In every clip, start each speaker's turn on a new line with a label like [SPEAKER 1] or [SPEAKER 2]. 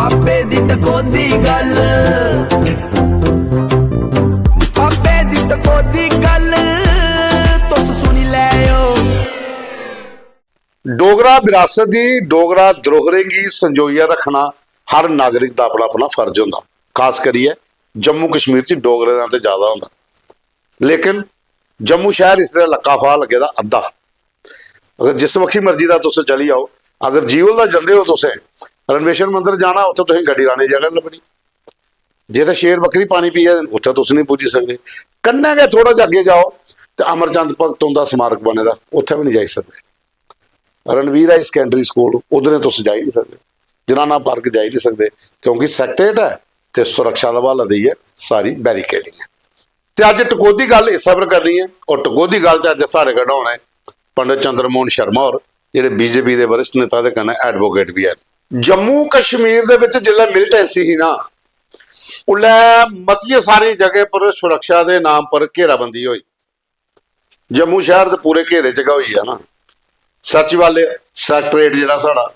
[SPEAKER 1] पापे दी टकोदी गल, पापे दी टकोदी गल तुस सुनी लैओ।
[SPEAKER 2] डोगरा विरासत दी डोगरा धरोहरें गी संजोइया रखना हर नागरिक दा अपना अपना फर्ज होंदा। खास करियै जम्मू कश्मीर च डोगरें दा ते ज्यादा होंदा, लेकिन जम्मू शहर इसलै लक्का फाह लग्गे दा अद्धा। अगर जिस वक्त मर्जी दा तुस चली जाओ, अगर जीवल दा जंदे हो तुसें रणवेशन मंदिर जाना, उत्थे तुसें गड्डी लाने दी जगह लभनी। जे ते शेर बकरी पानी पिया उत्थे तुस नहीं पुज्जी सकदे। कन्नै गै थोड़ा जिहा अग्गे जाओ ते अमरचंद भगत हुंदा स्मारक बने दा, उत्थे भी नहीं जाई सकदे। रणवीर हाई सकैंडरी स्कूल उधर तुस जाई नहीं सकदे, जनाना पार्क जाई नहीं सकदे, क्योंकि सैक्रेट है ते सुरक्षा दा हवाला देइयै सारी बैरीकेडिंग है। ते अज टकोदी गल इस पर करनी है, और टकोदी गल ते अज साढ़े कन्नै होना है पंडित चंद्र मोहन शर्मा होर, जेह्ड़े बीजेपी के वरिष्ठ नेता दे कन्नै एडवोकेट भी है। जम्मू कश्मीर दे विच जिल्लै मिलिटेंसी ही ना, उल्लै मतियां सारी जगह पर सुरक्षा के नाम पर घेराबंदी होई। जम्मू शहर दे पूरे घेरे च गै होई है ना। सचिवालय सैक्रेटरेट जिहड़ा साढ़ा,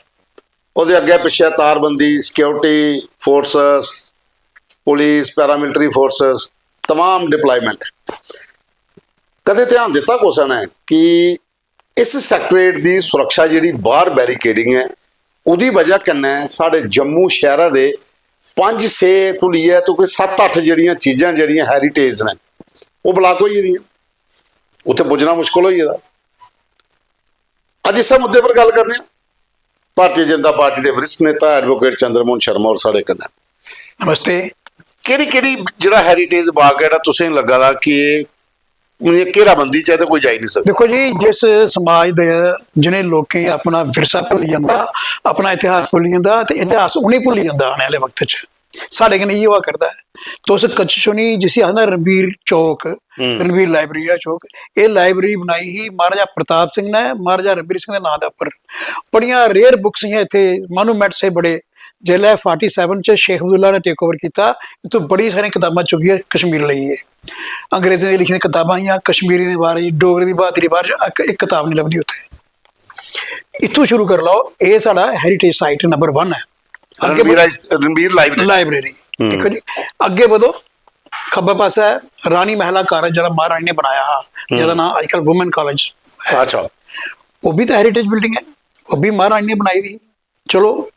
[SPEAKER 2] उहदे अग्गे पिछे तारबंदी, security forces, police, paramilitary forces, तमाम डिप्लॉयमेंट। कदे ध्यान दिता कुसै ने कि इस सैक्रेटरेट की सुरक्षा जी बाहर बैरीकेडिंग है, उहदी वजह कन्नै साढ़े जम्मू शहर के 5-6 तो लेइयै तो कोई 7-8 जिहड़ियां चीज़ां जिहड़ियां हैरीटेज ने वो ब्लॉक हो गेदियां, उत्थे पुज्जना मुश्किल हो गेदा। अज इस मुद्दे पर गल करने भारतीय जनता पार्टी के वरिष्ठ नेता एडवोकेट चंद्र मोहन शर्मा और साढ़े कन्नै।
[SPEAKER 3] नमस्ते।
[SPEAKER 2] केड़ी जिहड़ा हैरीटेज बाग है तुसें लगा दा कि घेराबंदी च कोई जाई नहीं सकदा?
[SPEAKER 3] देखो जी, जिस समाज दे जिन्हें लोकें अपना विरसा भुल्ली जांदा, अपना इतिहास भुल्ली जांदा, ते इतिहास उन्हें भुल्ली जांदा आने वाले वक्त च। साढ़े कन्नै इयै होआ करदा है। तुस कच्छ सुनी जिसी आखदे रणबीर चौक, रणबीर लाइब्रेरी दा चौक, ये लाइब्रेरी बनाई ही महाराजा प्रताप सिंह ने, महाराजा रणबीर सिंह के नाम के उपर। बड़ियां रेयर बुक्स ही इत्थे, मोनूमेंट्स है बड़े। जिसलै 47 च शेख अब्दुल्ला ने टेक ओवर किया, इतों बड़ी सारी किताबां चुकी कश्मीर लिए। अंग्रेज़ों की लिखी किताबां ही, कश्मीरी के बारे, डोगरी की बहादरी बारे एक किताब नहीं लभदी उत्थे। इत्थों शुरू कर लो, ये साडा हैरीटेज साइट नंबर 1 है।
[SPEAKER 2] रणबीर लाइब्रेरी।
[SPEAKER 3] देखो जी, अगे बढ़ो, खब्बे पासे रानी महला कॉलेज जो महारानी ने बनाया, जिसका नाम आजकल वुमेन कॉलेज है।
[SPEAKER 2] अच्छा,
[SPEAKER 3] वो भी तो हैरीटेज बिल्डिंग है, वो भी महारानी ने बनाई थी। चलो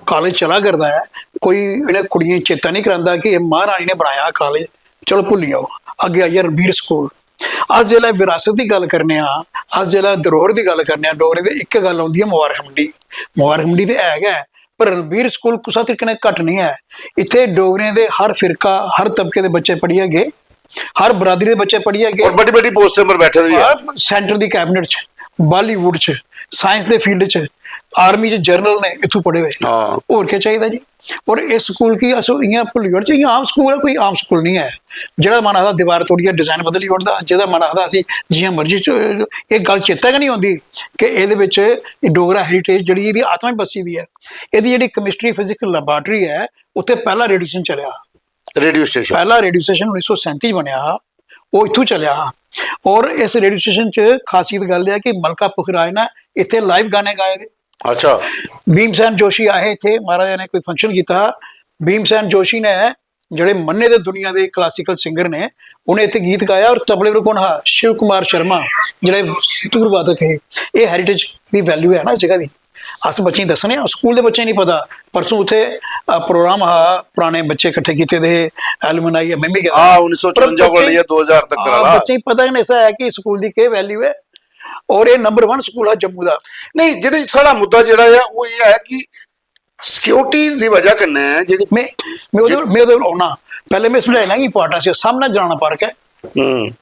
[SPEAKER 3] कॉलेज चला करता है, कोई इन्हें कुड़ियां चेता नहीं कराता कि महारानी ने बनाया कॉलेज, चलो भुल जाओ। अगे आई रणबीर स्कूल। अज जिसलै विरासत की गल करने, अज जिसलै धरोहर की गल करने, डोगरे की एक गल आउंदी है मुबारक मंडी। मुबारक मंडी तो है, पर रणबीर स्कूल कुसा तरीके ने घट नहीं है। इत्थे डोगरे के हर फिरका, हर तबके के बच्चे पढ़िए गए, हर बरादरी के बच्चे पढ़िए गए,
[SPEAKER 2] और बड़ी बड़ी पोस्टां पर बैठे हुए,
[SPEAKER 3] सेंटर की कैबिनेट च, बॉलीवुड च, साइंस के फील्ड च, आर्मी च जनरल ने इत्थों पढ़े हुए। और क्या चाहिए जी? और इस स्कूल की अस इं भुल्ली चाहिए, आम स्कूल है, कोई आम स्कूल नहीं है। जो मन आखदा दीवार तोड़िए डिजाइन बदली ओढ़दा, जिहदा मन आखदा असीं जियां मर्जी। एक गल चेता गै नहीं आउंदी कि इहदे विच डोगरा हैरीटेज जिहड़ी इहदी आत्मा ही बसी दी है। इहदी जिहड़ी केमिस्ट्री फिजिकल लैबोरेटरी है, उत्थे पहला रेडियो स्टेशन चलिया,
[SPEAKER 2] रेडियो स्टेशन
[SPEAKER 3] पहला रेडियो स्टेशन 1937 बनया, वो इत्थों चलिया। और इस रेडियो स्टेशन च खासियत गल है कि मलका पुखराज ने इत्थे लाइव गाने गाए थे।
[SPEAKER 2] अच्छा,
[SPEAKER 3] भीमसेन जोशी आए थे, महाराजा ने कोई फंक्शन किया, भीमसेन जोशी ने जोड़े मन्ने दे दुनिया के क्लासिकल सिंगर ने, उन्हें इतने गीत गाया। और तबले पर कौन हा? शिव कुमार शर्मा, जोड़े सितूर वादक है। ये हैरीटेज की वैल्यू है ना जगह की। अस बच्चे दसने, स्कूल के बच्चे नहीं पता। परसों उत्थे प्रोग्राम हा, पुराने बच्चे कट्ठे किए थे, एलुमनाई मैं भी
[SPEAKER 2] 1954 2000 तक
[SPEAKER 3] बच्चे पता नहीं ऐसा है कि स्कूल की क्या वैल्यू है। और ये नंबर 1 स्कूल है जम्मू का।
[SPEAKER 2] नहीं, जिहड़ा साडा मुद्दा जिहड़ा है वो ये है कि सिक्योरिटी की वजह कन्नै जिहड़ी
[SPEAKER 3] मैं उधर आना, पहले मैं समझाना कि इंपॉर्टेंस है। सामने जराना पार्क है,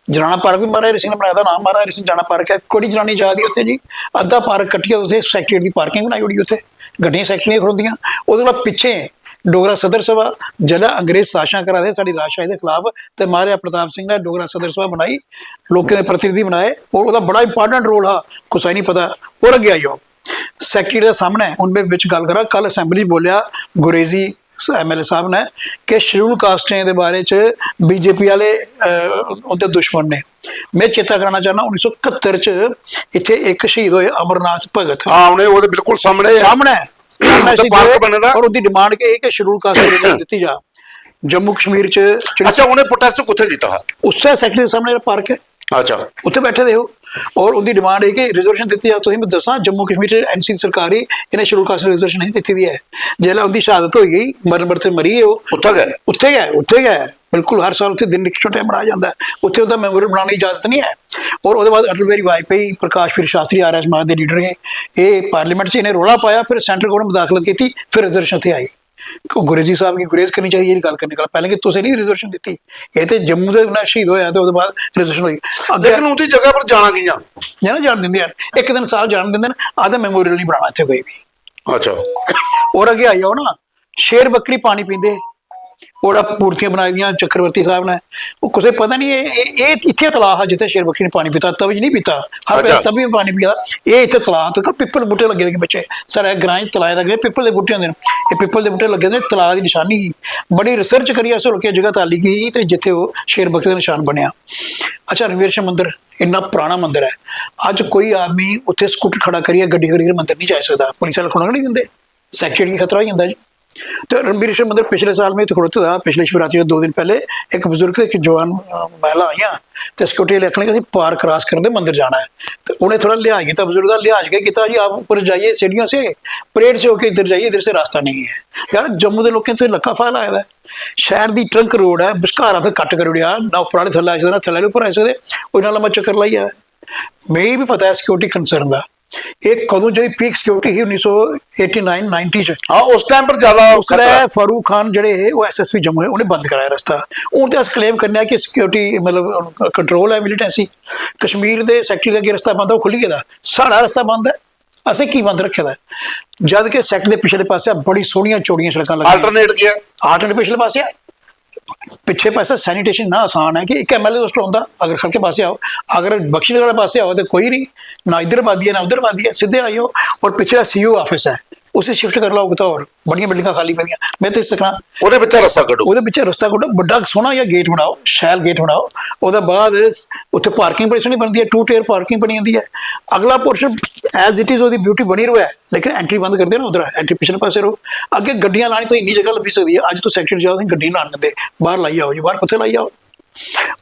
[SPEAKER 3] जराना पार्क भी महाराजा हरि सिंह ने बनाया था, नाम महाराजा हरि सिंह जराना पार्क है। कोड़ी जनानी जा रही उत्थे जी, अद्धा पार्क कट्टिया उत्थे सैक्रेटरेट की पार्किंग बनाई होड़ी, उत्थे गड्डियां सैक्रेटरियां खड़ोंदियां। उहदे बाद पिछे डोगरा सदर सभा, जिहड़ा अंग्रेज शासन करा दे साडी राजशाही के खिलाफ, तो महाराजा प्रताप सिंह ने डोगरा सदर सभा बनाई, लोगों के प्रतिनिधि बनाए, और उसका बड़ा इंपॉर्टेंट रोल हा, कुछ नहीं पता। और अगे आई सैक्रेटरी के सामने उनमें गल करा, कल असैंबली बोलिया गुरेजी MLA साहब ने कि शेड्यूल कास्टें के बारे च बीजेपी वाले उनके दुश्मन ने। मैं चेता कराना चाहना 1971 च इत्थे एक शहीद होए अमरनाथ भगत।
[SPEAKER 2] हाँ, उन्हें वो बिल्कुल सामने ਤੇ ਪਾਰਕ ਬਣਦਾ
[SPEAKER 3] ਔਰ ਉਹਦੀ ਡਿਮਾਂਡ ਕਿ ਇਹ ਕਿ ਸ਼ਡਿਊਲ ਕਾਸਟ ਨੂੰ ਰਿਜ਼ਰਵੇਸ਼ਨ ਦਿੱਤੀ ਜਾ। ਜੰਮੂ ਕਸ਼ਮੀਰ ਚ
[SPEAKER 2] ਅੱਛਾ ਉਹਨੇ ਪ੍ਰੋਟੈਸਟ ਕਿੱਥੇ ਕੀਤਾ?
[SPEAKER 3] ਉਸੇ ਸੈਕਟਰੀ ਦੇ ਸਾਹਮਣੇ ਜਿਹੜਾ ਪਾਰਕ ਹੈ
[SPEAKER 2] ਅੱਛਾ
[SPEAKER 3] ਉੱਥੇ ਬੈਠੇ ਦੇ ਹੋ ਔਰ ਉਹਦੀ ਡਿਮਾਂਡ ਹੈ ਕਿ ਰਿਜ਼ਰਵੇਸ਼ਨ ਦਿੱਤੀ ਜਾ। ਤੁਸੀਂ ਮੈਂ ਦੱਸਾਂ ਜੰਮੂ ਕਸ਼ਮੀਰ ਚ ਐਨਸੀ ਸਰਕਾਰ ਹੀ ਇਹਨੇ ਸ਼ਡਿਊਲ ਕਾਸਟ ਨੂੰ ਰਿਜ਼ਰਵੇਸ਼ਨ ਨਹੀਂ ਦਿੱਤੀ ਦੀ ਹੈ। ਜਿਹੜਾ ਉਹਦੀ ਸ਼ਹਾਦਤ ਹੋਈ ਗਈ ਮਰਨ ਵਰਤੇ ਮਰੀ ਹੈ ਉਹ ਉੱਥੇ ਗਏ ਬਿਲਕੁਲ ਹਰ ਸਾਲ ਉੱਥੇ ਦਿਨ ਛੋਟੇ ਮਨਾਇਆ ਜਾਂਦਾ ਉੱਥੇ ਉਹਦਾ ਮੈਮੋਰੀਅਲ ਬਣਾਉਣ ਦੀ ਇਜਾਜ਼ਤ ਨਹੀਂ ਹੈ। ਔਰ ਉਹਦੇ ਬਾਅਦ ਅਟਲ ਬਿਹਾਰੀ ਵਾਜਪੇਈ ਪ੍ਰਕਾਸ਼ ਵੀਰ ਸ਼ਾਸਤਰੀ ਆਰ ਐਸ ਸਮਾਜ ਦੇ ਲੀਡਰ ਹੈ ਇਹ ਪਾਰਲੀਮੈਂਟ 'ਚ ਇਹਨੇ ਰੌਲਾ ਪਾਇਆ ਫਿਰ ਸੈਂਟਰਲ ਗਵਰਨਮੈਂਟ ਮੁਦਾਖਲਤ ਕੀਤੀ ਫਿਰ ਰਿਜ਼ਰਵੇਸ਼ਨ ਉੱਥੇ ਆਈ। ਗੁਰੇਜ਼ ਸਾਹਿਬ की गुरेज करनी चाहिए ये गल करने का पहले कि तुसें नहीं रिजर्वेशन दी ये तो जम्मू के ना शहीद होया तो बाद रिजर्वेशन हुई
[SPEAKER 2] लेकिन उनकी जगह पर जाना कियां
[SPEAKER 3] जाना जान देंगे यार एक दिन साल जान देंगे आधा मेमोरियल नहीं बनाना इत्थे कोई भी।
[SPEAKER 2] अच्छा
[SPEAKER 3] और अगे आई जाओ ना शेर बकरी पानी पींदे ਉਹਦਾ ਮੂਰਤੀਆਂ ਬਣਾਈ ਦੀਆਂ ਚੱਕਰਵਰਤੀ ਸਾਹਿਬ ਨੇ ਉਹ ਕਿਸੇ ਪਤਾ ਨਹੀਂ ਇਹ ਇੱਥੇ ਤਲਾਅ ਹੈ ਜਿੱਥੇ ਸ਼ੇਰ ਬਕਰੀ ਨੇ ਪਾਣੀ ਪੀਤਾ ਤਵੀ ਨਹੀਂ ਪੀਤਾ ਹਰ ਵੇਲੇ ਤਵੀ ਪਾਣੀ ਪੀਆ ਇਹ ਇੱਥੇ ਤਲਾਅ ਤੇ ਪਿੱਪਲ ਬੂਟੇ ਲੱਗੇ ਨੇ ਬੱਚੇ ਸਾਡੇ ਗ੍ਰਾਂ ਚ ਤਲਾਅ ਲੱਗੇ ਪਿੱਪਲ ਦੇ ਬੂਟੇ ਹੁੰਦੇ ਨੇ ਇਹ ਪਿੱਪਲ ਦੇ ਬੂਟੇ ਲੱਗੇ ਨੇ ਤਲਾਅ ਦੀ ਨਿਸ਼ਾਨੀ ਬੜੀ ਰਿਸਰਚ ਕਰੀ ਅਸਲ ਕੇ ਜਗ੍ਹਾ ਤਾਲੀ ਗਈ ਤੇ ਜਿੱਥੇ ਉਹ ਸ਼ੇਰ ਬਕਰੀ ਦਾ ਨਿਸ਼ਾਨ ਬਣਿਆ। ਅੱਛਾ ਰਣਵੀਰ ਸਿੰਘ ਮੰਦਿਰ ਇੰਨਾ ਪੁਰਾਣਾ ਮੰਦਿਰ ਹੈ ਅੱਜ ਕੋਈ ਆਦਮੀ ਉੱਥੇ ਸਕੂਟਰ ਖੜਾ ਕਰੀਏ ਗੱਡੀ ਖੜੀ ਕਰੀ ਮੰਦਿਰ ਨਹੀਂ ਜਾ ਸਕਦਾ ਪੁਲਿਸ ਵਾਲੇ ਖੜਨ ਨਹੀਂ ਦਿੰਦੇ ਸੈਕਟਰੀ ਖਤਰਾ ਹੀ ਹੁੰਦਾ ਜੀ। तो रणबीर सिंह मंदिर पिछले साल में तो खड़ोता था पिछले शिवरात्रि 2 दिन पहले एक बुजुर्ग एक जवान महिला आई तो सिक्योरिटी लिखने कि पार क्रॉस करने मंदिर जाना है तो उन्हें थोड़ा लिहाज किया बुजुर्ग का लिहाज के किया जी आप ऊपर जाइए सीढ़ियों से परेड से होकर इधर जाइए इधर से रास्ता नहीं है यार जम्मू के लोगों तो लक्का फाल आया है शहर की ट्रंक रोड है बशकारा तो कट कर उड़िया ना पुराने थले आ सकते ना थले उपर आ सकते उन्हें लंबा चक्कर लाई है। मैं भी पता है सिक्योरिटी कंसर्न का एक कदों जो पीक सिक्योरिटी ही 1989-90 च
[SPEAKER 2] हाँ उस टाइम पर ज्यादा
[SPEAKER 3] उसले फारूक खान जड़े है वो SSP जम्मू है उन्हें बंद कराया रास्ता हूँ तो अस क्लेम करने कि सिक्योरिटी मतलब कंट्रोल है मिलिटेंसी कश्मीर के सैक्टरी का रस्ता बंद है वो खुली गया साड़ा रस्ता बंद है असें की बंद रखे दा जद के सैक्टर के पिछले पासे बड़ी सोहनियां चौड़ियां सड़क लगी
[SPEAKER 2] अल्टरनेट किया
[SPEAKER 3] अल्टरनेट पिछले पासे पिछले पासे सैनिटेशन ना आसान है कि एक MLA दोस्त होता अगर खल के पासे आओ अगर बख्शी वाले पासे आओ तो कोई नहीं ना इधर बादी है ना उधर बादी है सीधे आई हो और पिछला CO ऑफिस है उसे शिफ्ट कर लो तो और बड़िया बिल्डिंग खाली पैदियां मैं तो इस तरह
[SPEAKER 2] ਉਹਦੇ ਵਿੱਚ ਰਸਤਾ ਕੱਢੋ
[SPEAKER 3] बड़ा सोहना या गेट बनाओ शैल गेट बनाओ ਉਹਦਾ ਬਾਅਦ ਉੱਥੇ ਪਾਰਕਿੰਗ ਬੜੀ ਸੋਹਣੀ ਬਣਦੀ ਹੈ 2 ਟਾਇਰ ਪਾਰਕਿੰਗ ਬਣੀ ਹੁੰਦੀ ਹੈ ਅਗਲਾ ਪੋਰਸ਼ਨ ਐਜ਼ ਇਟ ਇਜ਼ ਉਹਦੀ ਬਿਊਟੀ ਬਣੀ ਰਹੀ ਹੈ ਲੇਕਿਨ ਐਂਟਰੀ ਬੰਦ ਕਰਦੇ ਨਾ ਉਧਰ ਐਂਟਰੀ ਪਿਛਲੇ ਪਾਸੇ ਰਹੋ ਅੱਗੇ ਗੱਡੀਆਂ ਲਾਣੀ ਤਾਂ ਇੰਨੀ ਜਗ੍ਹਾ ਲੱਭੀ ਸਕਦੀ ਹੈ ਅੱਜ ਤੋਂ ਸੈਕਟਰ ਜਾਓ ਤੁਸੀਂ ਗੱਡੀ ਲਾਣ ਦਿੰਦੇ ਬਾਹਰ ਲਾਈ ਆਓ ਜੀ ਬਾਹਰ ਕਿੱਥੇ ਲਾਈ ਆਓ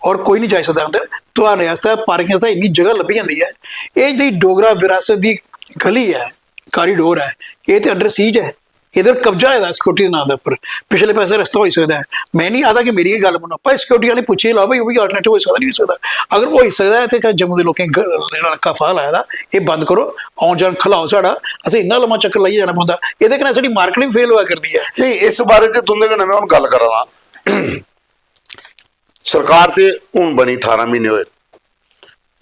[SPEAKER 3] और कोई नहीं जा सकता अंदर ਤੁਹਾਡੇ ਵਾਸਤੇ ਪਾਰਕਿੰਗ ਵਾਸਤੇ ਇੰਨੀ ਜਗ੍ਹਾ ਲੱਭੀ ਜਾਂਦੀ ਹੈ ਇਹ ਜਿਹੜੀ ਡੋਗਰਾ ਵਿਰਾਸਤ ਦੀ ਗਲੀ ਹੈ कॉरिडोर है ये तो अंडर सीज है इधर कब्जा है सिक्योरिटी के नाम पर पिछले पासे रस्ता हो सकता है मैं नहीं आता कि मेरी ये गल मनो पर सिक्योरिटी वाले पूछे ला भाई वो भी अल्टरनेटिव हो सकता नहीं हो सकता अगर वो हो सकता है तो जम्मू के लोगों लड़का फाल आया ये बंद करो आउन जान खिलाओ साड़ा असं इन्ना लम्मा चक्कर लाइए जाना पौंदा ये साडी मार्केटिंग फेल होया करती है
[SPEAKER 2] नहीं इस बारे च तुंदे कन्नै मैं हुण गल करां सरकार ते हुण बनी 18 महीने होए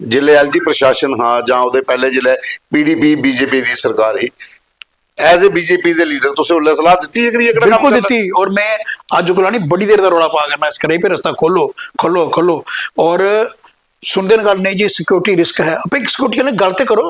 [SPEAKER 2] जिले LG प्रशासन हाँ जां उहदे पहले जिले PDP BJP की सरकार ही एज ए BJP के लीडर तुसें उल्ले सलाह दी है कि
[SPEAKER 3] बिल्कुल दी और मैं अज को नहीं बड़ी देर का रौला पा करना इस करे पे रस्ता खोलो खोलो खोलो और सुनते गल नहीं जी सिक्योरिटी रिस्क है आप एक सिक्योरिटी वाले गल तो करो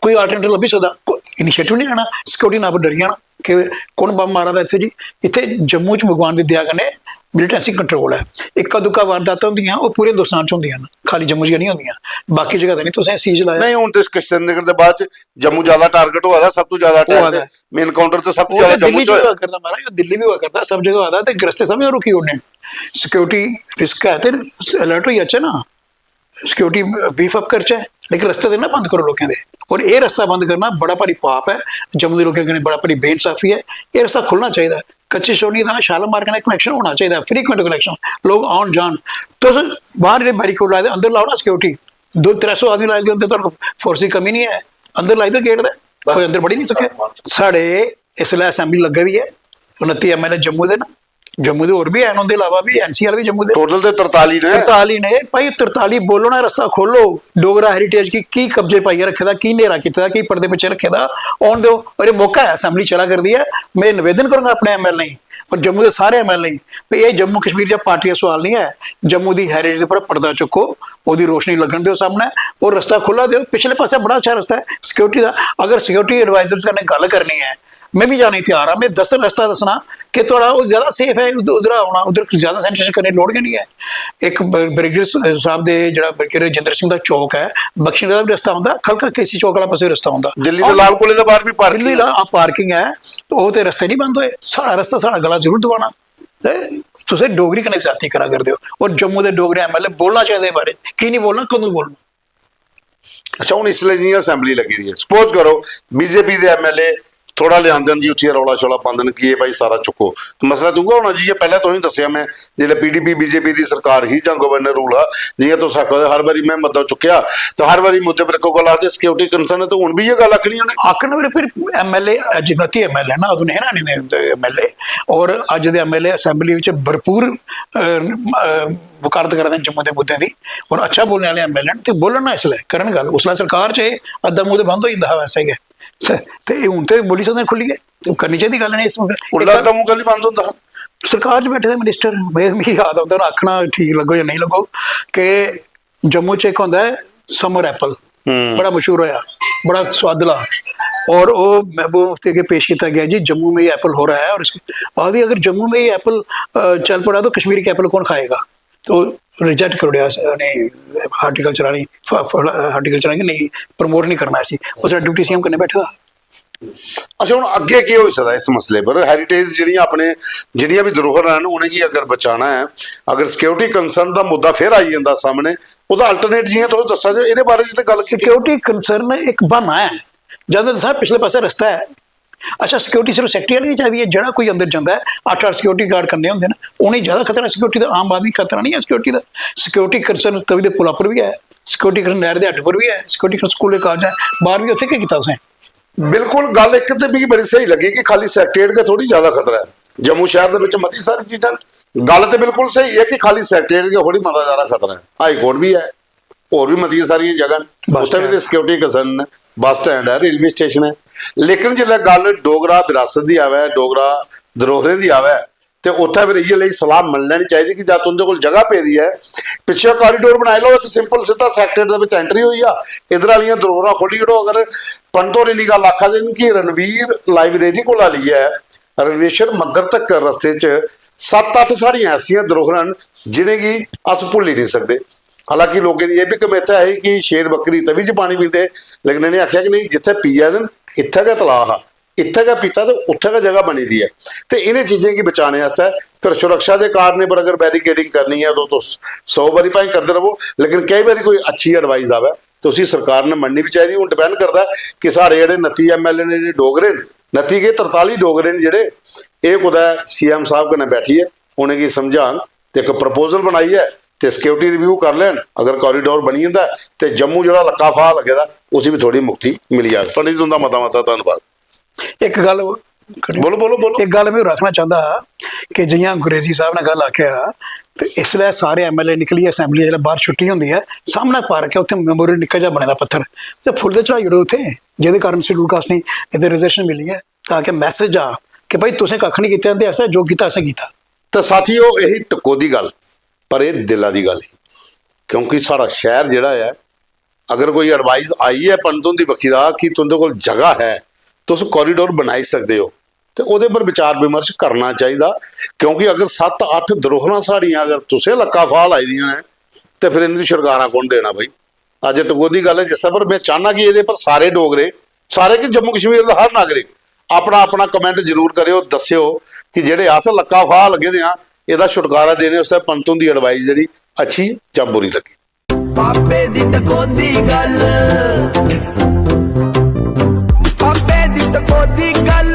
[SPEAKER 3] कोई अल्टरनेटिव लभी सकता इनिशिएटिव नहीं आना सिक्योरिटी ना डरी जाना कि कौन बम मारा था इतने जी इतने जम्मू च भगवान विद्या कन्नै मिलिटेंसी कंट्रोल है इक्का दुक्का वारदात होंदियां वो पूरे हिंदुस्तान च होंदियां खाली जम्मू च नहीं होंदियां बाकी जगह नहीं तुसें सीज लाया
[SPEAKER 2] नहीं हुण ते किशन नगर दे बाद च जम्मू ज्यादा टारगेट होया दा सब तो ज्यादा अटैक मेन काउंटर ते सब तो ज्यादा जम्मू च होया
[SPEAKER 3] करदा महाराज दिल्ली भी हुआ करता सब जगह होया ते रस्ते सब रुकी उड़ने सिक्योरिटी रिस्क है ते अलर्ट होई अच्छे ना सिक्योरिटी बीफ अप करचे लेकिन रस्ते देना बंद करो लोगों के और ये रस्ता बंद करना बड़ा भारी पाप है जम्मू के लोगों के बड़ा भारी बेइंसाफी है ये रस्ता खुलना चाहिए कच्ची सोनी का शालामार कने कनेक्शन होना चाहिए फ्रीक्वेंट कनेक्शन लोग आउन जान तो बाहर जो बैरिकेड लाए अंदर लाओ ना सिक्योरिटी 200-300 आदमी लाए होंगे तो फोर्स की कमी नहीं है अंदर लाई दो गेट दे कोई अंदर बढ़ी नहीं सके साढ़े इसलिए असैंबली लगे हुई है 29 MLA जम्मू के ना जम्मू के और भी हैं उनके अलावा भी NCR भी जम्मू के
[SPEAKER 2] टोटल तो 43
[SPEAKER 3] ने भाई 43 बोलो ना रस्ता खोलो डोगरा हेरिटेज की कब्जे पाइए रखे दा की नेरा किया की पर्दे पिछे रखे दा आन दो और ये मौका है असैंबली चला कर दी है मैं निवेदन करूंगा अपने MLA और जम्मू के सारे MLA भाई ये जम्मू कश्मीर का पार्टी का सवाल नहीं है जम्मू की हेरिटेज पर पर्दा चुको ਉਹਦੀ रोशनी लगन दो सामने और रस्ता खुला दो पिछले पासे बड़ा अच्छा रस्ता है सिक्योरिटी का अगर सिक्योरिटी एडवाइजर्स ने गल करनी है मैं भी जाने तैयार हाँ मैं रस्ता दसना कि थोड़ा वो ज़्यादा सेफ है उधर आना, उधर ज़्यादा सैनिटाइजेशन करने लोड़ नहीं है। एक ब्रिगेडियर साहब दे जो ब्रिगेडियर जिंदर सिंह का चौक है, बख्शी का भी रस्ता होंगे, खलका केसी चौक वाला पासे रस्ता होंगे,
[SPEAKER 2] दिल्ली के लाल किले के बाहर भी
[SPEAKER 3] दिल्ली पार्किंग है, तो वो तो रस्ते नहीं बंद होए, सारा रस्ता सारा गला जरूर दबाना। तुम डोगरी कन्नै जाति करा करदे हो, और जम्मू के डोगरे MLA बोलना चाहिए बारे की नहीं बोलना, कदों बोलना।
[SPEAKER 2] अच्छा हूँ इसलिए नहीं असैंबली लगी दी है, सपोज करो बीजेपी के MLA थोड़ा लियादे जी उत्थे रौला शौला पाते कि भाई सारा चुको, तो मसला तो होना जी पहले तो ही दसिया मैं जो PDP BJP की सरकार ही जां गवर्नर रूल आ जियां तुस आखो हर बारी मैं मुद्दा चुकया तो हर बारी मुद्दे पर को गल आते सिक्योरिटी कंसर्न है, तो हुण भी ये गल आखनी उन्हें
[SPEAKER 3] आखना फिर MLA अजनती MLA ना उदों है ना नहीं MLA, और अज दे MLA असैंबली में भरपूर वकालत करते हैं जम्मू के मुद्दे की, और अच्छा बोलने वाले MLA तो बोलना इसलिए करन गल उसलै सरकार च अद्धा मूँह तो बंद हो जाता वैसे ही ते हुण ते बोली सकते खुली है, तो करनी चाहिए गल नहीं इस
[SPEAKER 2] उल्ला मुँह कल बंद होता
[SPEAKER 3] सरकार च बैठे दे मिनिस्टर मिगी याद आता आखना ठीक लगो या नहीं लगो कि जम्मू च एक होंदा है समर एप्पल बड़ा मशहूर होया, बड़ा स्वादला, और वो महबूब मुफ्ती के पेश किया गया जी जम्मू में ये एप्पल हो रहा है, और आदि अगर जम्मू में ये एप्पल चल पड़ा तो कश्मीरी के एप्पल कौन खाएगा, तो रिजेक्ट कर दिया हार्टिकल्चर वाली नहीं प्रमोट नहीं करना ऐसी, उस डिप्टी CM करने बैठा था।
[SPEAKER 2] अच्छा हूँ अगे की हो सकता है इस मसले पर, हैरीटेज जिहड़ियां अपने जिहड़ियां भी धरोहर हैं उन्हें की अगर बचाना है, अगर सिक्योरिटी कंसर्न का मुद्दा फिर आई जाता सामने ਉਹਦਾ अल्टरनेट जियां तुम दसा जो ਇਹਦੇ ਬਾਰੇ जिते गल
[SPEAKER 3] सिक्योरिटी कंसर्न एक बहाना है, जब दसा पिछले पासे रस्ता है। अच्छा सिक्योरिटी सिर्फ सैक्टरी वाली नहीं चाहिए, जरा कोई अंदर जाता है 8 सिक्योरिटी गार्ड करने होंगे ना, उन्हें ज़्यादा खतरा सिक्योरिटी का, आम आदमी खतरा नहीं है सिक्योरिटी का। सिक्योरिटी कंसर्न तवी के पुल पर भी है, सिक्योरिटी कंसर्न नहर के हट पर भी है, सिक्योरिटी कंसर्न स्कूल कॉलेज है बाहर भी, उत्थे क्या किया उसने।
[SPEAKER 2] बिल्कुल गल एक तो भी बड़ी सही लगी कि खाली सैक्रेटेरिएट का थोड़ी ज्यादा खतरा है, जम्मू शहर के मती सारी चीज़ा गल तो बिल्कुल सही है कि खाली सैक्रेटेरिएट का थोड़ी मता ज्यादा खतरा है, हाई कोर्ट भी है और भी मती सारी जगह उस भी सिक्योरिटी कंसर्न है, बस स्टैंड है, रेलवे स्टेशन है, लेकिन जिसलै गल डोगरा विरासत की आवे, डोगरा धरोहरे की आवे, तो उत्थे फिर इयै सलाह मन लैनी चाहिए कि जब तुंदे कोल जगह पेदी है पिछे कॉरीडोर बनाई लो, एक सिंपल सीधा सैक्रेटेरिएट एंट्री हुई आ, इधर वाली धरोहर खोली जड़ो। अगर पंत होरी दी गल आखा देन कि रणवीर लाइब्रेरी को ली है, रणवीर मंदिर तक रस्ते च 7-8 साड़ियां ऐसियां धरोहर जिन्हें कि अस भुल ही नहीं सकते। हालांकि लोगों की यह भी कमेथा है कि शेर बकरी तवी च पानी पीते, लेकिन इन्हें आख्या कि नहीं जिथे पिया दिन इत्थे का तलाह आ, इत्थे का पीता तो उत्थे का जगह बनी दी है, तो इन्हें चीज़ें की बचाने वास्ते फिर सुरक्षा के कारण पर अगर बैरिकेडिंग करनी है तो 100 बारी भाई करते रहो, लेकिन कई बार कोई अच्छी एडवाइस आवे तो उसी सरकार ने मननी भी चाहिए। हूँ डिपेंड करता है कि सारे जेडे 29 MLA ने जो डोगरे 29 के 43 डोगरे ने जेडे ये कुदै CM साहब कन्नै बैठिए उन्हें की समझान तो एक प्रपोजल बनाई है तो सिक्योरिटी रिव्यू कर लैन, अगर कॉरीडोर बनी जाता है तो जम्मू जो लक्का फाह लगे उसी भी थोड़ी मुक्ति मिली जाए। पंडित जी मता मता धन्यवाद।
[SPEAKER 3] एक गल
[SPEAKER 2] बोलो बोलो बोलो
[SPEAKER 3] एक गल मैं रखना चाहता कि जियां गुरेजी साहब ने गल आख्या, तो इसलिए सारे MLA निकली असैंबली जो बाहर छुट्टी होंगी है, सामने पार्क है, उत्थे मेमोरियल निक्का जिहा बने दा पत्थर, तो फुल तो चढ़ाई ओड़ो उत्थे, जिहदे कारण शेड्यूल कास्ट नहीं इधर रिजर्वेशन मिली है, ताकि मैसेज आ कि भाई तुसें कख नहीं कीता, ऐसा जो कीता असें कीता।
[SPEAKER 2] तो साथियों यही टकोदी गल पर यह दिला दी गल, क्योंकि साड़ा शहर जिहड़ा है अगर कोई एडवाइस आई है पंतों की बखी का कि तुंदे कोल जगह है तुस कॉरीडोर बनाई सकते हो, तो वो पर विचार विमर्श करना चाहिए, क्योंकि अगर 7-8 धरोहर साड़ियां अगर तुसें लक्का फाह लाई दियां ने तो फिर इन्हें छुटकारा कौन देना भाई। अज टकोदी गल है जिस पर मैं चाहना कि ये पर सारे डोगरे सारे कि जम्मू कश्मीर का हर नागरिक अपना अपना कमेंट जरूर करो, दस्यो कि जेडे अस लक्का फाह लगे दे ਇਹਦਾ ਛੁਟਕਾਰਾ देने उससे पंतों की एडवाइस जी अच्छी या बुरी लगी।
[SPEAKER 1] पापे दी टकोदी गल, पापे दी टकोदी गल।